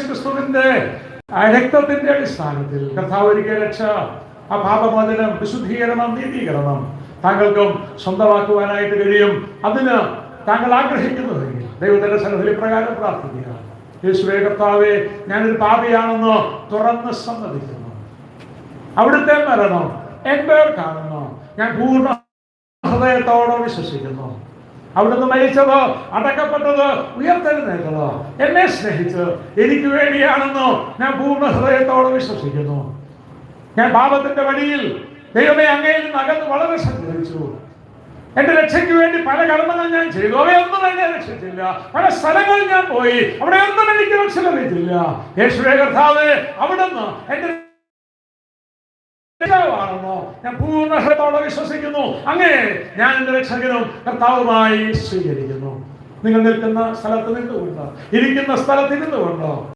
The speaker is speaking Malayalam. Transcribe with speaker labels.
Speaker 1: ക്രിസ്തുവിന്റെ രക്തത്തിന്റെ അടിസ്ഥാനത്തിൽ കർത്താവ് ഒരുക്കിയ രക്ഷ, ആ പാപമോചനം, വിശുദ്ധീകരണം, നീതീകരണം താങ്കൾക്കും സ്വന്തമാക്കുവാനായിട്ട് കഴിയും. അതിന് താങ്കൾ ആഗ്രഹിക്കുന്നതെങ്കിൽ ദൈവത്തിന്റെ സന്നിധിയിൽ പ്രകാരം പ്രാർത്ഥിക്കുക. യേശുവേ കർത്താവേ, ഞാനൊരു പാപിയാണെന്ന് തുറന്ന് സമ്മതിക്കുന്നു. അവിടുത്തെ മരണം എന്റെ കാണുന്നു. ഞാൻ പൂർണ്ണ ഹൃദയത്തോടെ വിശ്വസിക്കുന്നു. അവിടുന്ന് മരിച്ചത്, അടക്കപ്പെട്ടത്, ഉയർത്തെഴുന്നേറ്റത് എന്നെ സ്നേഹിച്ച് എനിക്ക് വേണ്ടിയാണെന്ന് ഞാൻ പൂർണ്ണ ഹൃദയത്തോടെ വിശ്വസിക്കുന്നു. ഞാൻ പാപത്തിന്റെ വഴിയിൽ ദൈവമേ അങ്ങയിൽ നിന്ന് അകന്ന് വളരെ സഞ്ചരിച്ചു. എന്റെ രക്ഷയ്ക്ക് വേണ്ടി പല കർമ്മങ്ങൾ ഞാൻ ചെയ്തു, അവയൊന്നും എന്നെ രക്ഷിച്ചില്ല. പല സ്ഥലങ്ങളിൽ ഞാൻ പോയി, അവിടെ ഒന്നും എനിക്ക് രക്ഷ ലഭിച്ചില്ല. യേശുവേ കർത്താവേ, അവിടുന്ന് എന്റെ ാണെന്നോ ഞാൻ പൂർണ്ണ ഹൃദയത്തോടെ വിശ്വസിക്കുന്നു. അങ്ങനെ ഞാൻ എന്റെ രക്ഷകനും കർത്താവുമായി സ്വീകരിക്കുന്നു. നിങ്ങൾ നിൽക്കുന്ന സ്ഥലത്ത് നിന്നുകൊണ്ടോ, ഇരിക്കുന്ന സ്ഥലത്ത് ഇരുന്നുകൊണ്ടോ